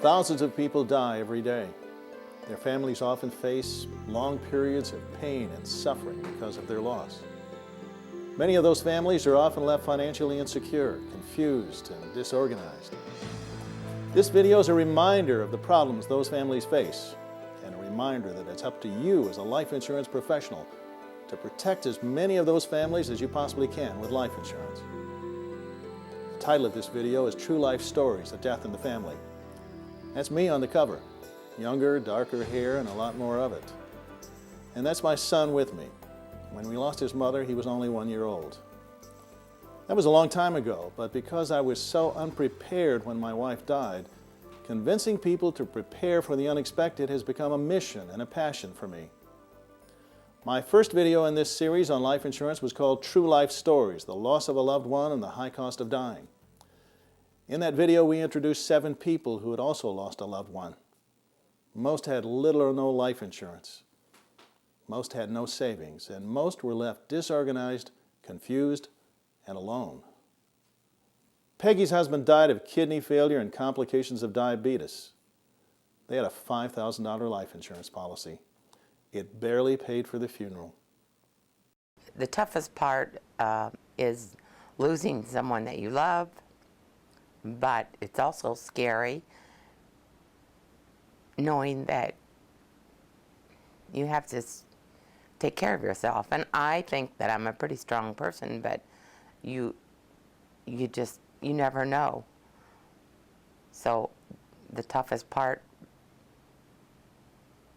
Thousands of people die every day. Their families often face long periods of pain and suffering because of their loss. Many of those families are often left financially insecure, confused, and disorganized. This video is a reminder of the problems those families face, and a reminder that it's up to you as a life insurance professional to protect as many of those families as you possibly can with life insurance. The title of this video is True Life Stories of Death in the Family. That's me on the cover. Younger, darker hair, and a lot more of it. And that's my son with me. When we lost his mother, he was only 1 year old. That was a long time ago, but because I was so unprepared when my wife died, convincing people to prepare for the unexpected has become a mission and a passion for me. My first video in this series on life insurance was called True Life Stories, the loss of a loved one and the high cost of dying. In that video, we introduced 7 people who had also lost a loved one. Most had little or no life insurance. Most had no savings, and most were left disorganized, confused, and alone. Peggy's husband died of kidney failure and complications of diabetes. They had a $5,000 life insurance policy. It barely paid for the funeral. The toughest part is losing someone that you love, but it's also scary knowing that you have to take care of yourself. And I think that I'm a pretty strong person, but you never know. So the toughest part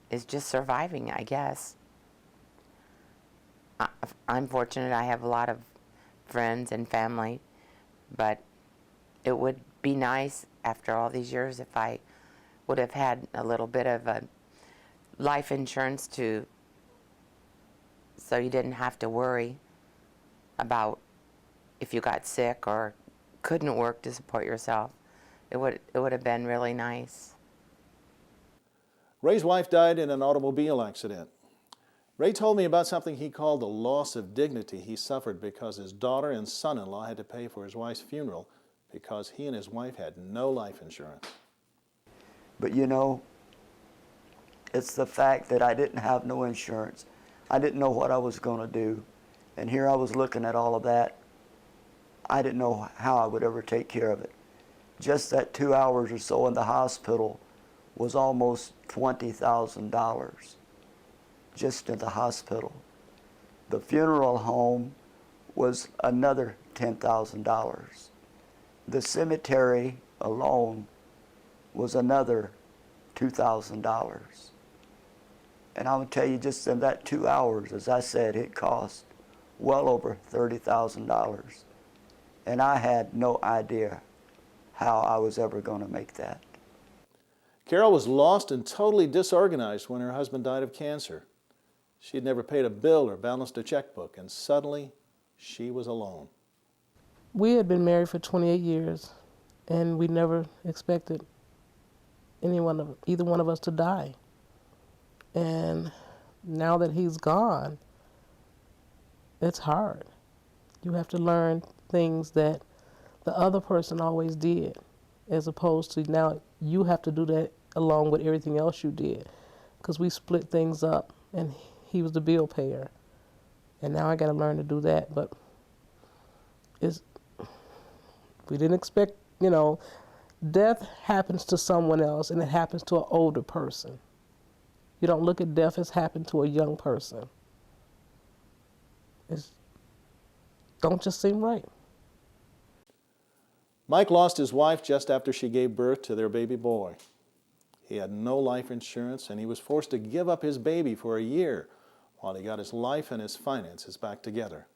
is just surviving, I guess. I'm fortunate I have a lot of friends and family, but it would be nice after all these years if I would have had a little bit of a life insurance so you didn't have to worry about if you got sick or couldn't work to support yourself. It would have been really nice. Ray's wife died in an automobile accident. Ray told me about something he called the loss of dignity he suffered because his daughter and son-in-law had to pay for his wife's funeral because he and his wife had no life insurance. But you know, it's the fact that I didn't have no insurance. I didn't know what I was going to do. And here I was looking at all of that. I didn't know how I would ever take care of it. Just that 2 hours or so in the hospital was almost $20,000 just in the hospital. The funeral home was another $10,000. The cemetery alone was another $2,000. And I would tell you, just in that 2 hours, as I said, it cost well over $30,000. And I had no idea how I was ever going to make that. Carol was lost and totally disorganized when her husband died of cancer. She had never paid a bill or balanced a checkbook, and suddenly she was alone. We had been married for 28 years, and we never expected either one of us to die. And now that he's gone, it's hard. You have to learn things that the other person always did, as opposed to now you have to do that along with everything else you did, because we split things up and he was the bill payer, and now I got to learn to do that. But we didn't expect, death happens to someone else, and it happens to an older person. You don't look at death as happened to a young person. It don't just seem right. Mike lost his wife just after she gave birth to their baby boy. He had no life insurance, and he was forced to give up his baby for a year while he got his life and his finances back together.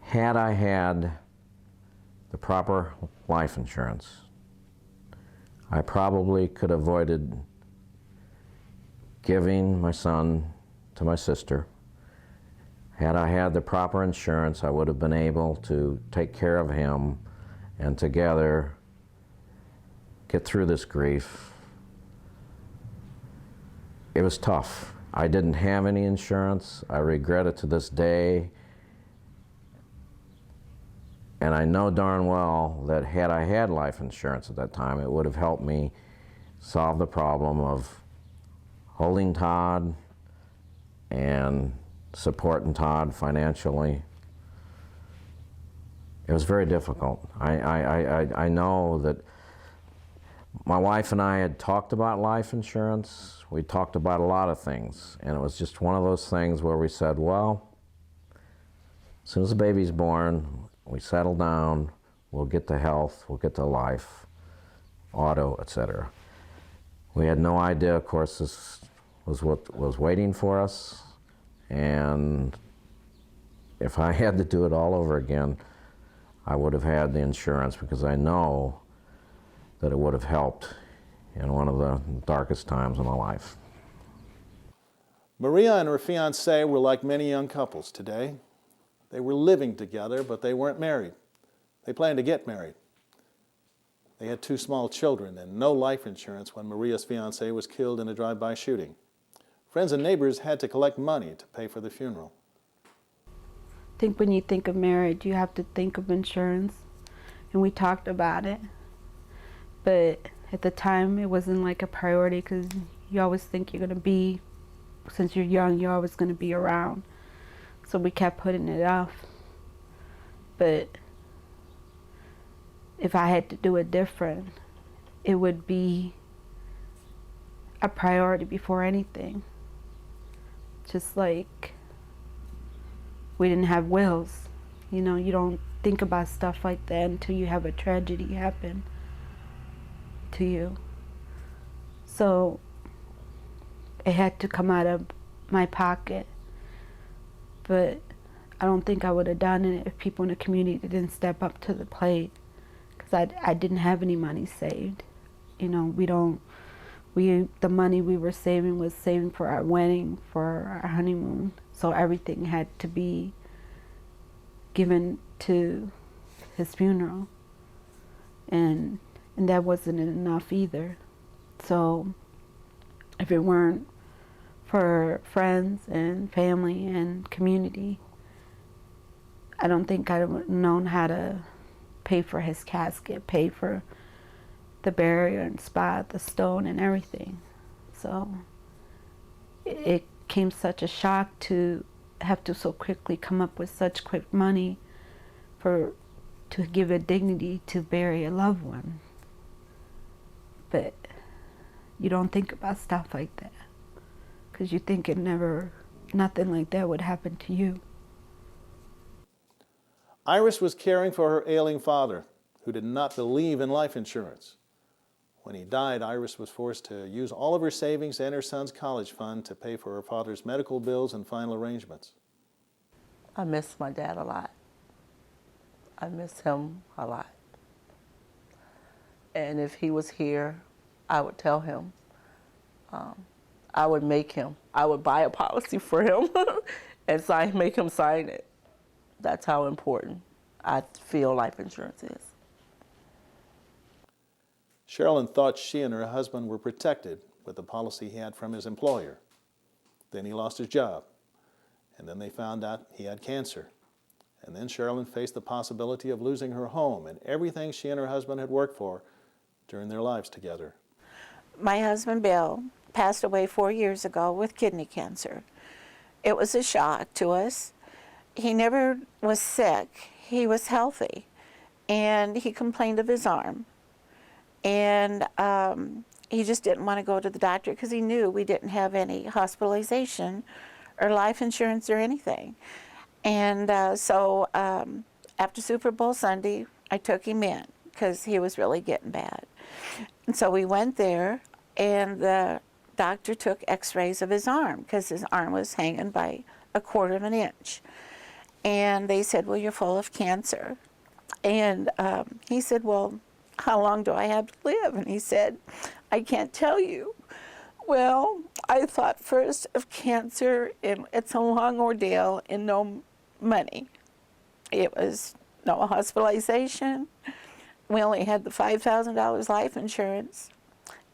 Had I had the proper life insurance, I probably could have avoided giving my son to my sister. Had I had the proper insurance, I would have been able to take care of him and together get through this grief. It was tough. I didn't have any insurance. I regret it to this day. And I know darn well that had I had life insurance at that time, it would have helped me solve the problem of holding Todd and supporting Todd financially. It was very difficult. I know that my wife and I had talked about life insurance. We talked about a lot of things, and it was just one of those things where we said, well, as soon as the baby's born, we settle down, we'll get to health, we'll get to life, auto, etc. We had no idea, of course, this was what was waiting for us, and if I had to do it all over again, I would have had the insurance, because I know that it would have helped in one of the darkest times of my life. Maria and her fiancé were like many young couples today. They were living together, but they weren't married. They planned to get married. They had 2 small children and no life insurance when Maria's fiancé was killed in a drive-by shooting. Friends and neighbors had to collect money to pay for the funeral. I think when you think of marriage, you have to think of insurance, and we talked about it. But at the time, it wasn't like a priority, because you always think you're going to be, since you're young, you're always going to be around. So we kept putting it off. But if I had to do it different, it would be a priority before anything. Just like we didn't have wills. You know, you don't think about stuff like that until you have a tragedy happen to you. So it had to come out of my pocket. But I don't think I would have done it if people in the community didn't step up to the plate, because I didn't have any money saved. You know, the money we were saving was saving for our wedding, for our honeymoon. So everything had to be given to his funeral. And that wasn't enough either. So if it weren't for friends and family and community, I don't think I would have known how to pay for his casket, pay for the burial and spot, the stone and everything. So it came such a shock to have to so quickly come up with such quick money to give a dignity to bury a loved one. But you don't think about stuff like that, because you think nothing like that would happen to you. Iris was caring for her ailing father, who did not believe in life insurance. When he died, Iris was forced to use all of her savings and her son's college fund to pay for her father's medical bills and final arrangements. I miss my dad a lot. I miss him a lot. And if he was here, I would tell him. I would buy a policy for him and make him sign it. That's how important I feel life insurance is. Sherilyn thought she and her husband were protected with the policy he had from his employer. Then he lost his job, and then they found out he had cancer. And then Sherilyn faced the possibility of losing her home and everything she and her husband had worked for during their lives together. My husband, Bill, passed away 4 years ago with kidney cancer. It was a shock to us. He never was sick. He was healthy, and he complained of his arm. And he just didn't want to go to the doctor because he knew we didn't have any hospitalization or life insurance or anything. And so after Super Bowl Sunday, I took him in because he was really getting bad. And so we went there, and the doctor took x-rays of his arm because his arm was hanging by 1/4 of an inch. And they said, well, you're full of cancer. And he said, well, how long do I have to live? And he said, I can't tell you. Well, I thought first of cancer, and it's a long ordeal and no money. It was no hospitalization. We only had the $5,000 life insurance.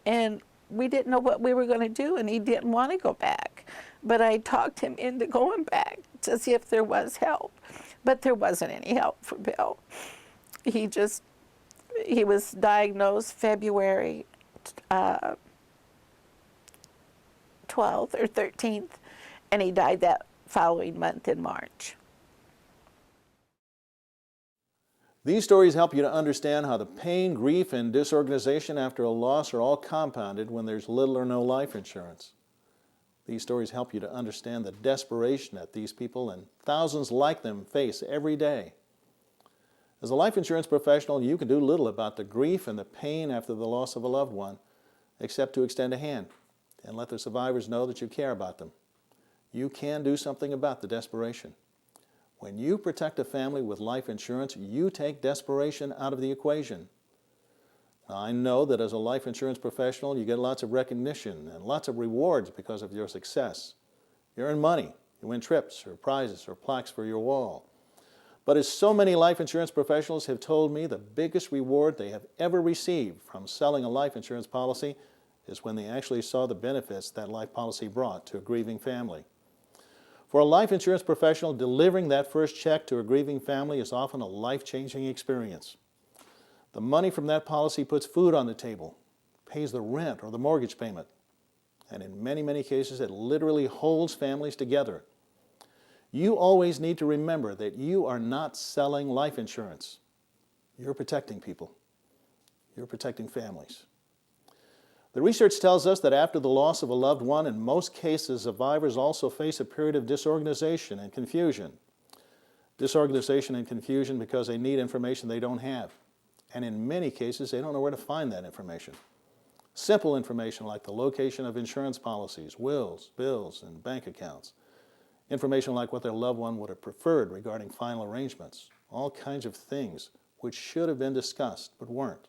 And we didn't know what we were going to do, and he didn't want to go back. But I talked him into going back to see if there was help. But there wasn't any help for Bill. He was diagnosed February 12th or 13th, and he died that following month in March. These stories help you to understand how the pain, grief, and disorganization after a loss are all compounded when there's little or no life insurance. These stories help you to understand the desperation that these people and thousands like them face every day. As a life insurance professional, you can do little about the grief and the pain after the loss of a loved one, except to extend a hand and let the survivors know that you care about them. You can do something about the desperation. When you protect a family with life insurance, you take desperation out of the equation. Now, I know that as a life insurance professional, you get lots of recognition and lots of rewards because of your success. You earn money, you win trips or prizes or plaques for your wall. But as so many life insurance professionals have told me, the biggest reward they have ever received from selling a life insurance policy is when they actually saw the benefits that life policy brought to a grieving family. For a life insurance professional, delivering that first check to a grieving family is often a life-changing experience. The money from that policy puts food on the table, pays the rent or the mortgage payment, and in many, many cases, it literally holds families together. You always need to remember that you are not selling life insurance. You're protecting people. You're protecting families. The research tells us that after the loss of a loved one, in most cases, survivors also face a period of disorganization and confusion. Disorganization and confusion because they need information they don't have. And in many cases, they don't know where to find that information. Simple information like the location of insurance policies, wills, bills, and bank accounts. Information like what their loved one would have preferred regarding final arrangements. All kinds of things which should have been discussed but weren't.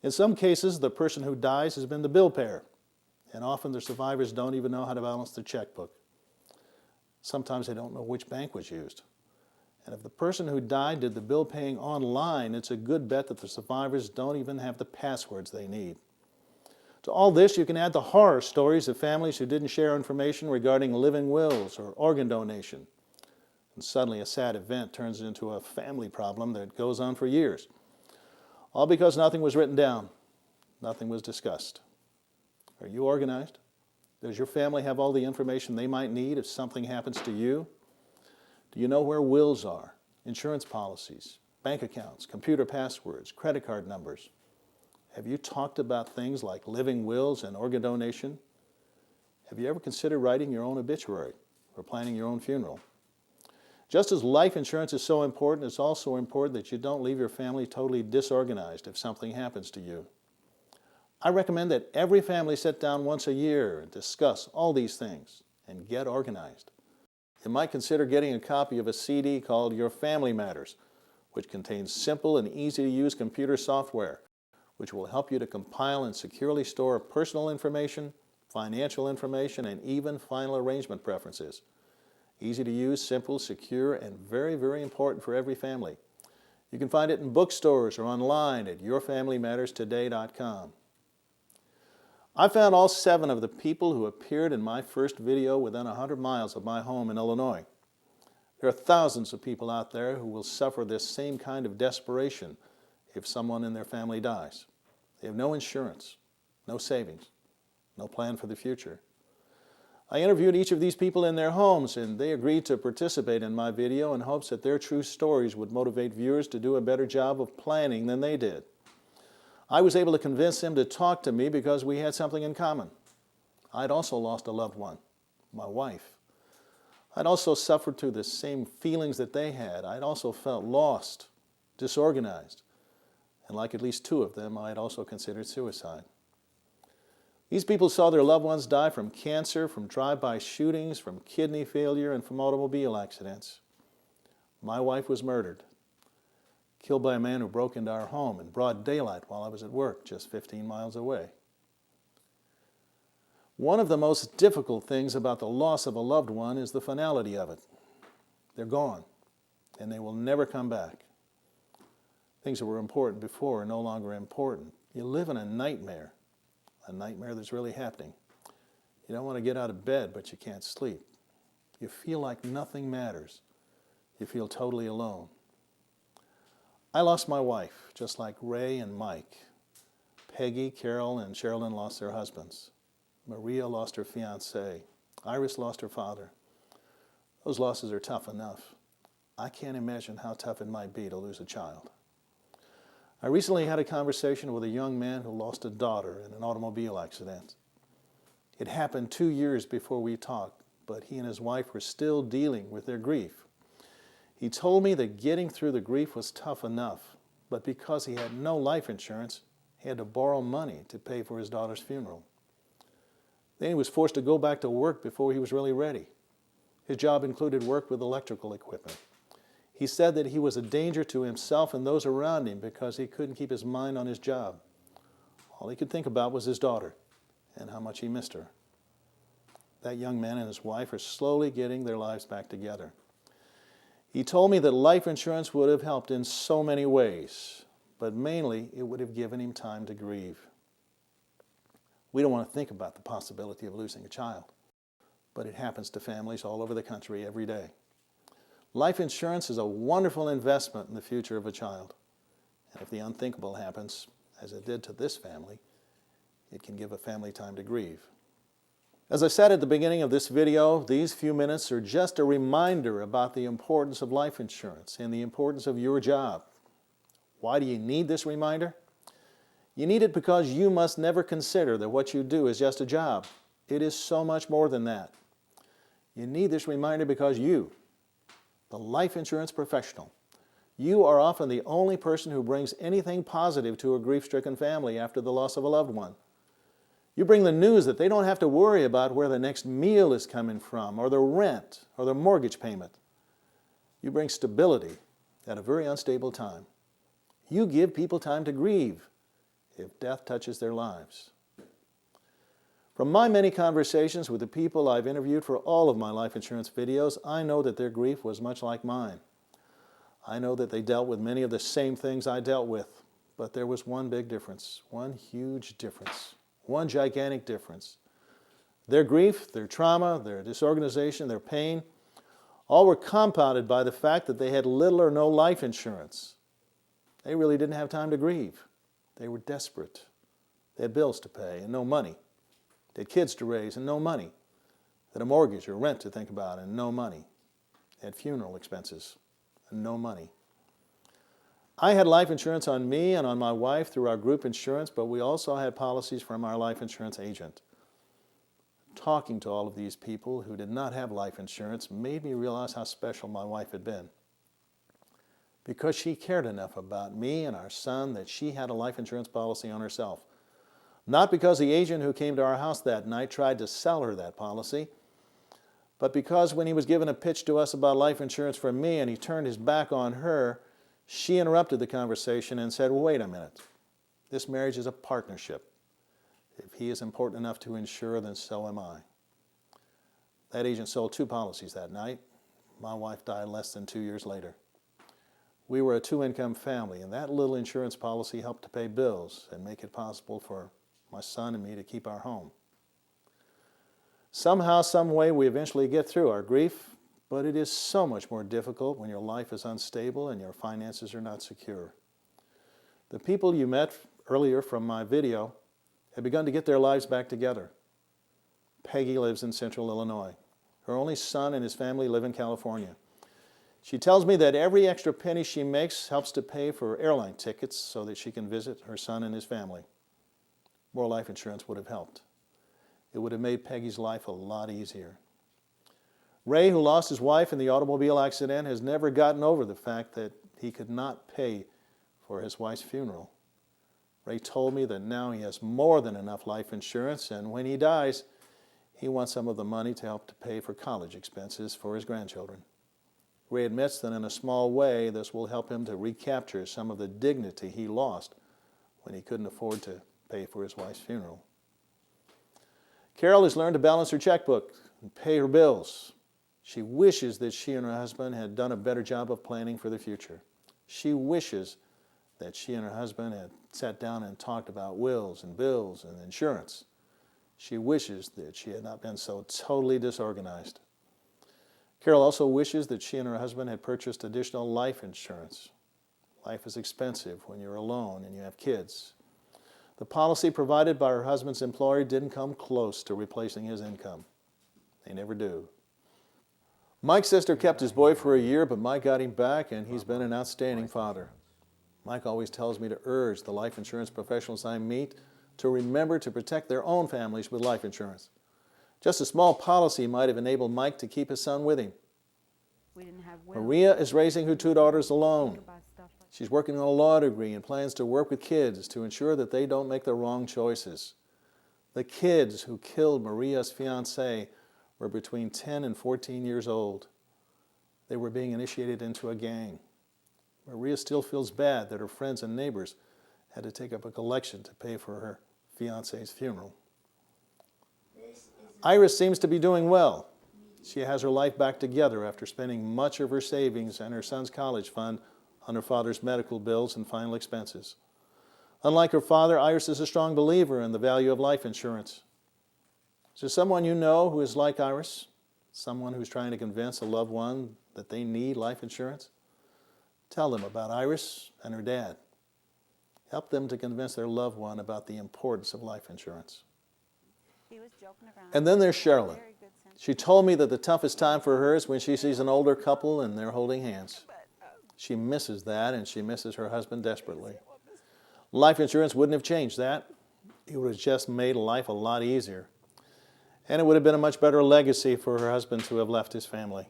In some cases, the person who dies has been the bill payer, and often the survivors don't even know how to balance their checkbook. Sometimes they don't know which bank was used. And if the person who died did the bill paying online, it's a good bet that the survivors don't even have the passwords they need. To all this, you can add the horror stories of families who didn't share information regarding living wills or organ donation. And suddenly a sad event turns into a family problem that goes on for years. All because nothing was written down, nothing was discussed. Are you organized? Does your family have all the information they might need if something happens to you? Do you know where wills are, insurance policies, bank accounts, computer passwords, credit card numbers? Have you talked about things like living wills and organ donation? Have you ever considered writing your own obituary or planning your own funeral? Just as life insurance is so important, it's also important that you don't leave your family totally disorganized if something happens to you. I recommend that every family sit down once a year and discuss all these things and get organized. You might consider getting a copy of a CD called Your Family Matters, which contains simple and easy-to-use computer software, which will help you to compile and securely store personal information, financial information, and even final arrangement preferences. Easy to use, simple, secure, and very, very important for every family. You can find it in bookstores or online at yourfamilymatterstoday.com. I found all 7 of the people who appeared in my first video within 100 miles of my home in Illinois. There are thousands of people out there who will suffer this same kind of desperation if someone in their family dies. They have no insurance, no savings, no plan for the future. I interviewed each of these people in their homes, and they agreed to participate in my video in hopes that their true stories would motivate viewers to do a better job of planning than they did. I was able to convince them to talk to me because we had something in common. I'd also lost a loved one, my wife. I'd also suffered through the same feelings that they had. I'd also felt lost, disorganized, and like at least 2 of them, I had also considered suicide. These people saw their loved ones die from cancer, from drive-by shootings, from kidney failure, and from automobile accidents. My wife was murdered, killed by a man who broke into our home in broad daylight while I was at work just 15 miles away. One of the most difficult things about the loss of a loved one is the finality of it. They're gone, and they will never come back. Things that were important before are no longer important. You live in a nightmare that's really happening. You don't want to get out of bed, but you can't sleep. You feel like nothing matters. You feel totally alone. I lost my wife, just like Ray and Mike. Peggy, Carol, and Sherilyn lost their husbands. Maria lost her fiancé. Iris lost her father. Those losses are tough enough. I can't imagine how tough it might be to lose a child. I recently had a conversation with a young man who lost a daughter in an automobile accident. It happened 2 years before we talked, but he and his wife were still dealing with their grief. He told me that getting through the grief was tough enough, but because he had no life insurance, he had to borrow money to pay for his daughter's funeral. Then he was forced to go back to work before he was really ready. His job included work with electrical equipment. He said that he was a danger to himself and those around him because he couldn't keep his mind on his job. All he could think about was his daughter and how much he missed her. That young man and his wife are slowly getting their lives back together. He told me that life insurance would have helped in so many ways, but mainly it would have given him time to grieve. We don't want to think about the possibility of losing a child, but it happens to families all over the country every day. Life insurance is a wonderful investment in the future of a child. And if the unthinkable happens, as it did to this family, it can give a family time to grieve. As I said at the beginning of this video, these few minutes are just a reminder about the importance of life insurance and the importance of your job. Why do you need this reminder? You need it because you must never consider that what you do is just a job. It is so much more than that. You need this reminder because you, the life insurance professional, you are often the only person who brings anything positive to a grief-stricken family after the loss of a loved one. You bring the news that they don't have to worry about where the next meal is coming from, or the rent, or the mortgage payment. You bring stability at a very unstable time. You give people time to grieve if death touches their lives. From my many conversations with the people I've interviewed for all of my life insurance videos, I know that their grief was much like mine. I know that they dealt with many of the same things I dealt with, but there was one big difference, one huge difference, one gigantic difference. Their grief, their trauma, their disorganization, their pain, all were compounded by the fact that they had little or no life insurance. They really didn't have time to grieve. They were desperate. They had bills to pay and no money. They had kids to raise and no money. They had a mortgage or rent to think about and no money. They had funeral expenses and no money. I had life insurance on me and on my wife through our group insurance, but we also had policies from our life insurance agent. Talking to all of these people who did not have life insurance made me realize how special my wife had been. Because she cared enough about me and our son that she had a life insurance policy on herself. Not because the agent who came to our house that night tried to sell her that policy, but because when he was given a pitch to us about life insurance for me and he turned his back on her, she interrupted the conversation and said, "Well, wait a minute. This marriage is a partnership. If he is important enough to insure, then so am I." That agent sold 2 policies that night. My wife died less than 2 years later. We were a 2-income family, and that little insurance policy helped to pay bills and make it possible for my son and me to keep our home. Somehow, some way, we eventually get through our grief, but it is so much more difficult when your life is unstable and your finances are not secure. The people you met earlier from my video have begun to get their lives back together. Peggy lives in Central Illinois. Her only son and his family live in California. She tells me that every extra penny she makes helps to pay for airline tickets so that she can visit her son and his family. More life insurance would have helped. It would have made Peggy's life a lot easier. Ray, who lost his wife in the automobile accident, has never gotten over the fact that he could not pay for his wife's funeral. Ray told me that now he has more than enough life insurance, and when he dies, he wants some of the money to help to pay for college expenses for his grandchildren. Ray admits that in a small way, this will help him to recapture some of the dignity he lost when he couldn't afford to pay for his wife's funeral. Carol has learned to balance her checkbook and pay her bills. She wishes that she and her husband had done a better job of planning for the future. She wishes that she and her husband had sat down and talked about wills and bills and insurance. She wishes that she had not been so totally disorganized. Carol also wishes that she and her husband had purchased additional life insurance. Life is expensive when you're alone and you have kids. The policy provided by her husband's employer didn't come close to replacing his income. They never do. Mike's sister kept his boy for a year, but Mike got him back, and he's been an outstanding father. Mike always tells me to urge the life insurance professionals I meet to remember to protect their own families with life insurance. Just a small policy might have enabled Mike to keep his son with him. Maria is raising her two daughters alone. She's working on a law degree and plans to work with kids to ensure that they don't make the wrong choices. The kids who killed Maria's fiancé were between 10 and 14 years old. They were being initiated into a gang. Maria still feels bad that her friends and neighbors had to take up a collection to pay for her fiancé's funeral. Iris seems to be doing well. She has her life back together after spending much of her savings and her son's college fund on her father's medical bills and final expenses. Unlike her father, Iris is a strong believer in the value of life insurance. Is there someone you know who is like Iris? Someone who's trying to convince a loved one that they need life insurance? Tell them about Iris and her dad. Help them to convince their loved one about the importance of life insurance. And then there's Sherilyn. She told me that the toughest time for her is when she sees an older couple and they're holding hands. She misses that, and she misses her husband desperately. Life insurance wouldn't have changed that. It would have just made life a lot easier. And it would have been a much better legacy for her husband to have left his family.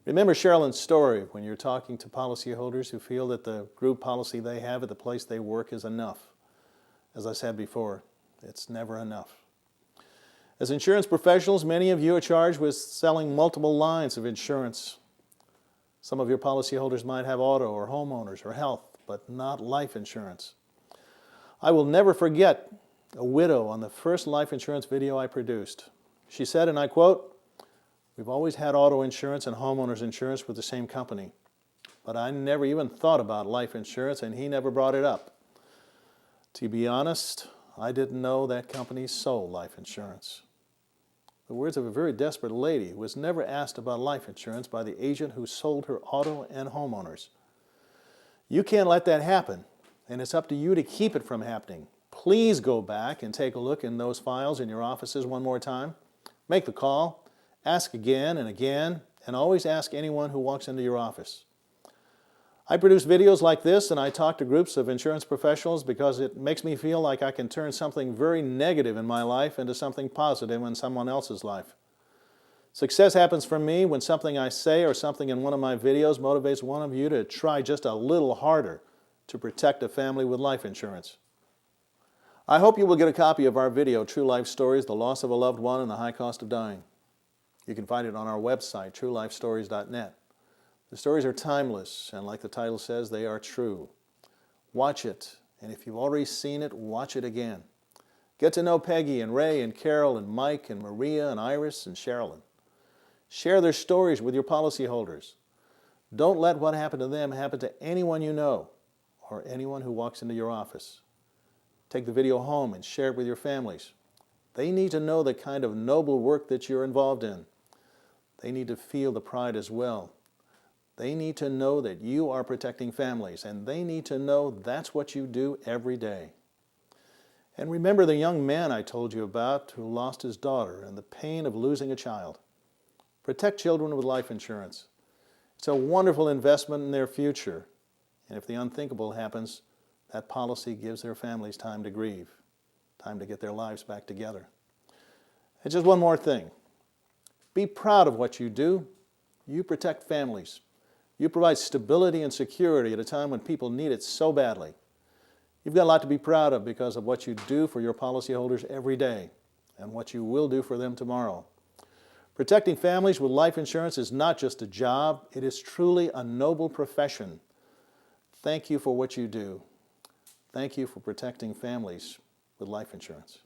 Remember Sherilyn's story when you're talking to policyholders who feel that the group policy they have at the place they work is enough. As I said before, it's never enough. As insurance professionals, many of you are charged with selling multiple lines of insurance. Some of your policyholders might have auto or homeowners or health, but not life insurance. I will never forget a widow on the first life insurance video I produced. She said, and I quote, "We've always had auto insurance and homeowners insurance with the same company, but I never even thought about life insurance, and he never brought it up. To be honest, I didn't know that company sold life insurance." The words of a very desperate lady who was never asked about life insurance by the agent who sold her auto and homeowners. You can't let that happen, and it's up to you to keep it from happening. Please go back and take a look in those files in your offices one more time. Make the call, ask again, and always ask anyone who walks into your office. I produce videos like this, and I talk to groups of insurance professionals because it makes me feel like I can turn something very negative in my life into something positive in someone else's life. Success happens for me when something I say or something in one of my videos motivates one of you to try just a little harder to protect a family with life insurance. I hope you will get a copy of our video, True Life Stories, The Loss of a Loved One and the High Cost of Dying. You can find it on our website, truelifestories.net. The stories are timeless, and like the title says, they are true. Watch it, and if you've already seen it, watch it again. Get to know Peggy and Ray and Carol and Mike and Maria and Iris and Sherilyn. Share their stories with your policyholders. Don't let what happened to them happen to anyone you know or anyone who walks into your office. Take the video home and share it with your families. They need to know the kind of noble work that you're involved in. They need to feel the pride as well. They need to know that you are protecting families, and they need to know that's what you do every day. And remember the young man I told you about who lost his daughter and the pain of losing a child. Protect children with life insurance. It's a wonderful investment in their future. And if the unthinkable happens, that policy gives their families time to grieve, time to get their lives back together. And just one more thing. Be proud of what you do. You protect families. You provide stability and security at a time when people need it so badly. You've got a lot to be proud of because of what you do for your policyholders every day and what you will do for them tomorrow. Protecting families with life insurance is not just a job, it is truly a noble profession. Thank you for what you do. Thank you for protecting families with life insurance.